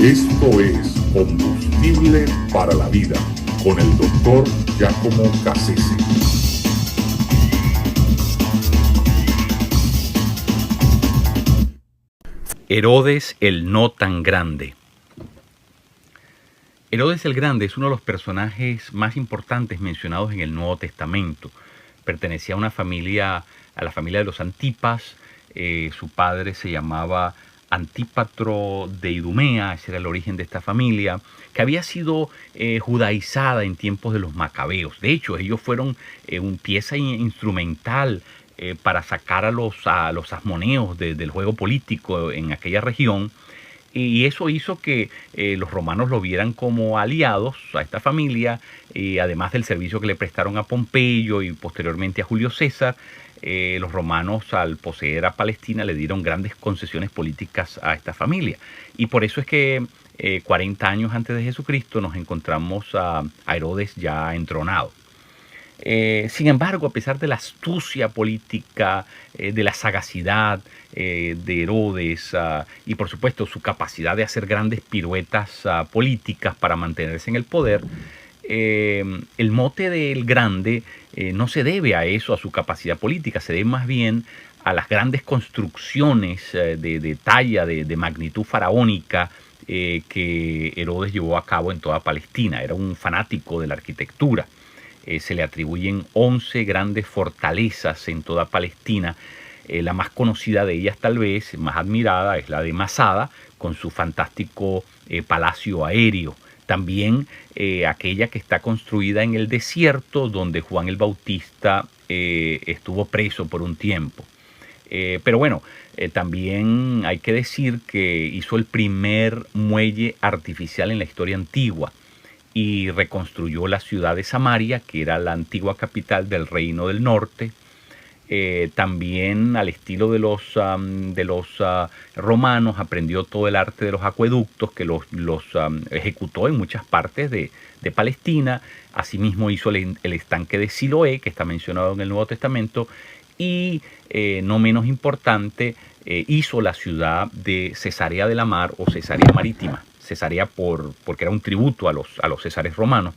Esto es Combustible para la Vida con el Dr. Giacomo Cassese. Herodes el no tan grande. Herodes el Grande es uno de los personajes más importantes mencionados en el Nuevo Testamento. Pertenecía a la familia de los Antipas. Su padre se llamaba Antípatro de Idumea, ese era el origen de esta familia, que había sido judaizada en tiempos de los Macabeos. De hecho, ellos fueron una pieza instrumental para sacar a los asmoneos del juego político en aquella región. Y eso hizo que los romanos lo vieran como aliados a esta familia, además del servicio que le prestaron a Pompeyo y posteriormente a Julio César. Los romanos, al poseer a Palestina, le dieron grandes concesiones políticas a esta familia. Y por eso es que 40 años antes de Jesucristo nos encontramos a Herodes ya entronado. Sin embargo, a pesar de la astucia política, de la sagacidad de Herodes y por supuesto su capacidad de hacer grandes piruetas políticas para mantenerse en el poder, el mote del Grande no se debe a eso, a su capacidad política, se debe más bien a las grandes construcciones de talla, de magnitud faraónica que Herodes llevó a cabo en toda Palestina. Era un fanático de la arquitectura. Se le atribuyen 11 grandes fortalezas en toda Palestina. La más conocida de ellas, tal vez, más admirada, es la de Masada, con su fantástico palacio aéreo. También aquella que está construida en el desierto, donde Juan el Bautista estuvo preso por un tiempo. Pero bueno, también hay que decir que hizo el primer muelle artificial en la historia antigua y reconstruyó la ciudad de Samaria, que era la antigua capital del Reino del Norte. También al estilo de los romanos aprendió todo el arte de los acueductos, que los ejecutó en muchas partes de Palestina. Asimismo hizo el estanque de Siloé, que está mencionado en el Nuevo Testamento, y no menos importante, hizo la ciudad de Cesarea de la Mar o Cesarea Marítima. Cesarea porque era un tributo a los césares romanos.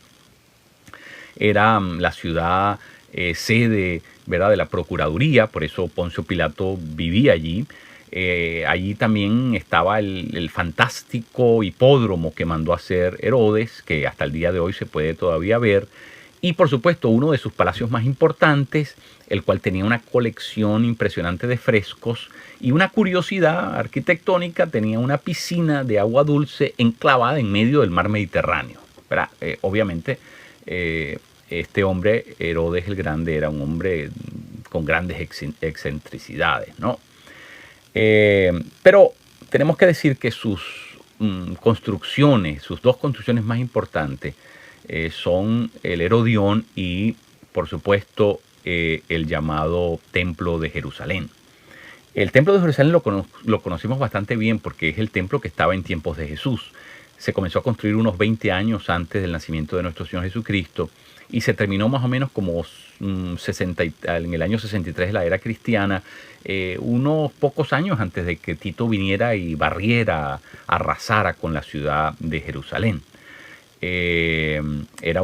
Era la ciudad sede, ¿verdad?, de la Procuraduría, por eso Poncio Pilato vivía allí. Allí también estaba el fantástico hipódromo que mandó a hacer Herodes, que hasta el día de hoy se puede todavía ver. Y por supuesto uno de sus palacios más importantes, el cual tenía una colección impresionante de frescos y una curiosidad arquitectónica, tenía una piscina de agua dulce enclavada en medio del mar Mediterráneo. Obviamente este hombre, Herodes el Grande, era un hombre con grandes excentricidades, ¿no? Pero tenemos que decir que sus construcciones, sus dos construcciones más importantes, son el Herodión y, por supuesto, el llamado Templo de Jerusalén. El Templo de Jerusalén lo conocemos bastante bien porque es el templo que estaba en tiempos de Jesús. Se comenzó a construir unos 20 años antes del nacimiento de nuestro Señor Jesucristo y se terminó más o menos como en el año 63 de la era cristiana, unos pocos años antes de que Tito viniera y barriera, arrasara con la ciudad de Jerusalén. Era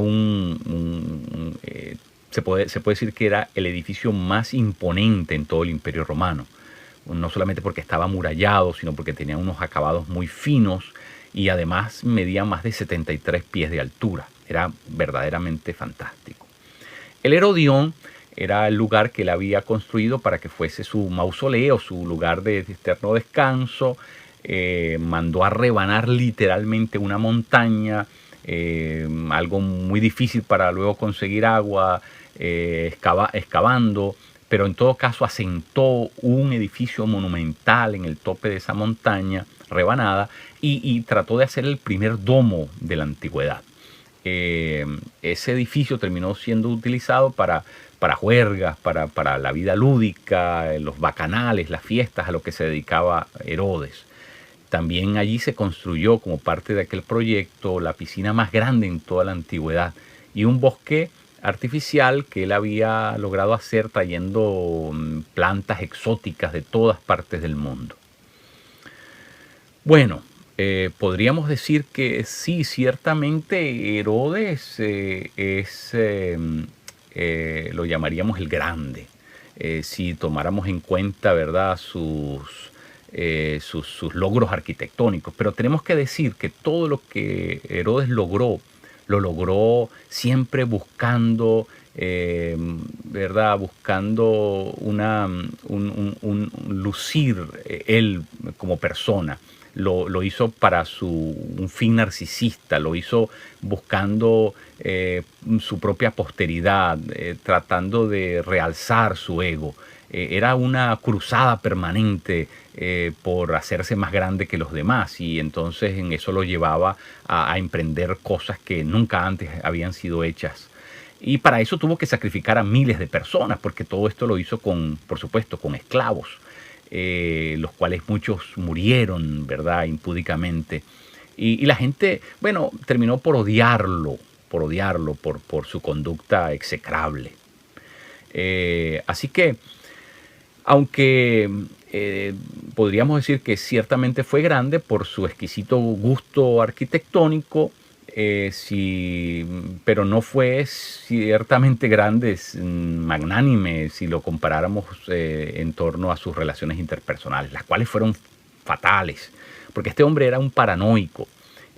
se puede decir que era el edificio más imponente en todo el Imperio Romano. No solamente porque estaba amurallado, sino porque tenía unos acabados muy finos y además medía más de 73 pies de altura. Era verdaderamente fantástico. El Herodión era el lugar que él había construido para que fuese su mausoleo, su lugar de eterno descanso. Mandó a rebanar literalmente una montaña, algo muy difícil para luego conseguir agua, excavando, pero en todo caso asentó un edificio monumental en el tope de esa montaña rebanada y trató de hacer el primer domo de la antigüedad. Ese edificio terminó siendo utilizado para juergas, para la vida lúdica, los bacanales, las fiestas a lo que se dedicaba Herodes. También allí se construyó como parte de aquel proyecto la piscina más grande en toda la antigüedad y un bosque artificial que él había logrado hacer trayendo plantas exóticas de todas partes del mundo. Bueno, podríamos decir que sí, ciertamente Herodes lo llamaríamos el Grande. Si tomáramos en cuenta, ¿verdad?, sus logros arquitectónicos. Pero tenemos que decir que todo lo que Herodes logró, lo logró siempre buscando, ¿verdad?, buscando un lucir él como persona. Lo hizo para un fin narcisista, lo hizo buscando su propia posteridad, tratando de realzar su ego. Era una cruzada permanente por hacerse más grande que los demás, y entonces en eso lo llevaba a emprender cosas que nunca antes habían sido hechas. Y para eso tuvo que sacrificar a miles de personas, porque todo esto lo hizo por supuesto, con esclavos. Los cuales muchos murieron, ¿verdad?, impúdicamente. Y la gente, bueno, terminó por odiarlo por su conducta execrable. Así que, aunque podríamos decir que ciertamente fue grande por su exquisito gusto arquitectónico, pero no fue ciertamente grande, magnánime, si lo comparáramos en torno a sus relaciones interpersonales, las cuales fueron fatales, porque este hombre era un paranoico,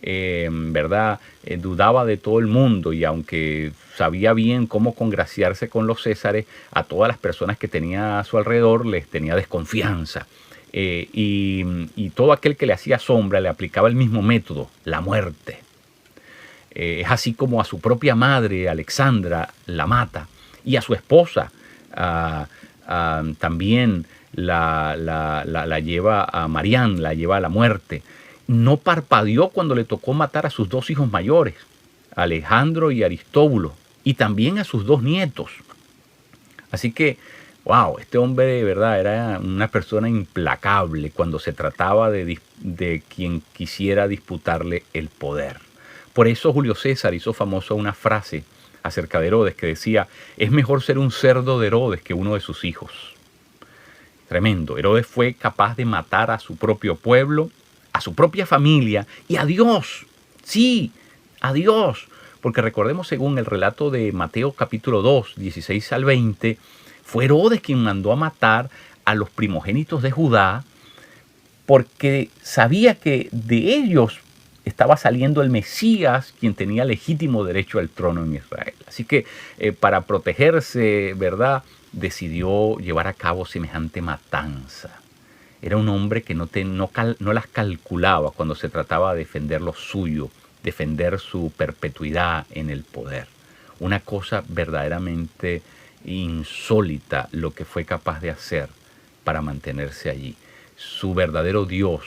¿verdad? Dudaba de todo el mundo, y aunque sabía bien cómo congraciarse con los césares, a todas las personas que tenía a su alrededor les tenía desconfianza. Y todo aquel que le hacía sombra le aplicaba el mismo método, la muerte. Es así como a su propia madre, Alexandra, la mata, y a su esposa también la lleva a Marián, la lleva a la muerte. No parpadeó cuando le tocó matar a sus dos hijos mayores, Alejandro y Aristóbulo, y también a sus dos nietos. Así que, wow, este hombre de verdad era una persona implacable cuando se trataba de quien quisiera disputarle el poder. Por eso Julio César hizo famosa una frase acerca de Herodes que decía: es mejor ser un cerdo de Herodes que uno de sus hijos. Tremendo. Herodes fue capaz de matar a su propio pueblo, a su propia familia y a Dios. Sí, a Dios. Porque recordemos, según el relato de Mateo capítulo 2, 16 al 20, fue Herodes quien mandó a matar a los primogénitos de Judá, porque sabía que de ellos estaba saliendo el Mesías, quien tenía legítimo derecho al trono en Israel. Así que para protegerse, ¿verdad?, decidió llevar a cabo semejante matanza. Era un hombre que no las calculaba cuando se trataba de defender lo suyo, defender su perpetuidad en el poder. Una cosa verdaderamente insólita lo que fue capaz de hacer para mantenerse allí. Su verdadero Dios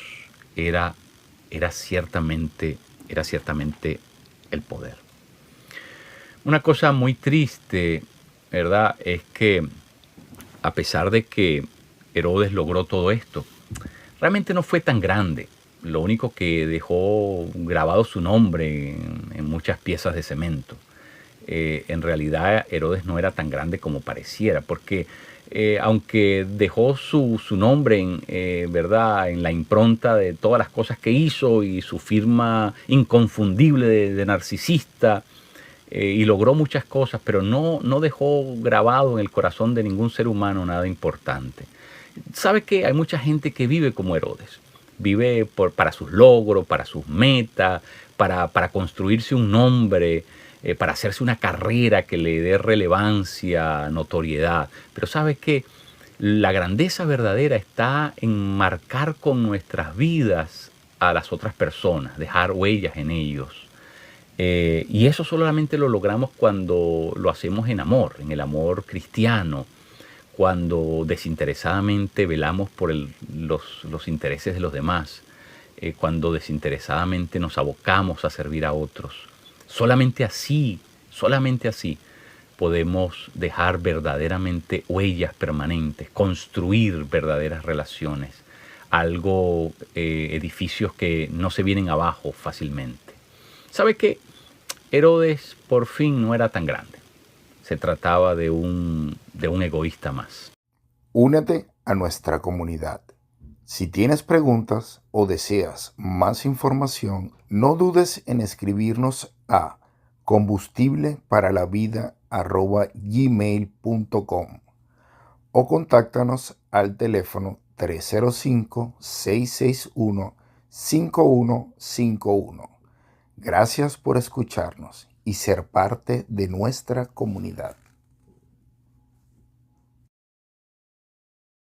era ciertamente el poder. Una cosa muy triste, ¿verdad?, es que a pesar de que Herodes logró todo esto, realmente no fue tan grande. Lo único que dejó grabado su nombre en muchas piezas de cemento. En realidad Herodes no era tan grande como pareciera, porque aunque dejó su nombre ¿verdad?, en la impronta de todas las cosas que hizo y su firma inconfundible de narcisista, y logró muchas cosas, pero no dejó grabado en el corazón de ningún ser humano nada importante. ¿Sabe qué? Hay mucha gente que vive como Herodes. Vive para sus logros, para sus metas, para construirse un nombre, para hacerse una carrera que le dé relevancia, notoriedad. Pero ¿sabe qué? La grandeza verdadera está en marcar con nuestras vidas a las otras personas, dejar huellas en ellos. Y eso solamente lo logramos cuando lo hacemos en amor, en el amor cristiano, cuando desinteresadamente velamos por los intereses de los demás, cuando desinteresadamente nos abocamos a servir a otros. Solamente así podemos dejar verdaderamente huellas permanentes, construir verdaderas relaciones, edificios que no se vienen abajo fácilmente. ¿Sabe qué? Herodes por fin no era tan grande. Se trataba de un egoísta más. Únete a nuestra comunidad. Si tienes preguntas o deseas más información, no dudes en escribirnos a combustibleparalavida@gmail.com o contáctanos al teléfono 305-661-5151. Gracias por escucharnos y ser parte de nuestra comunidad.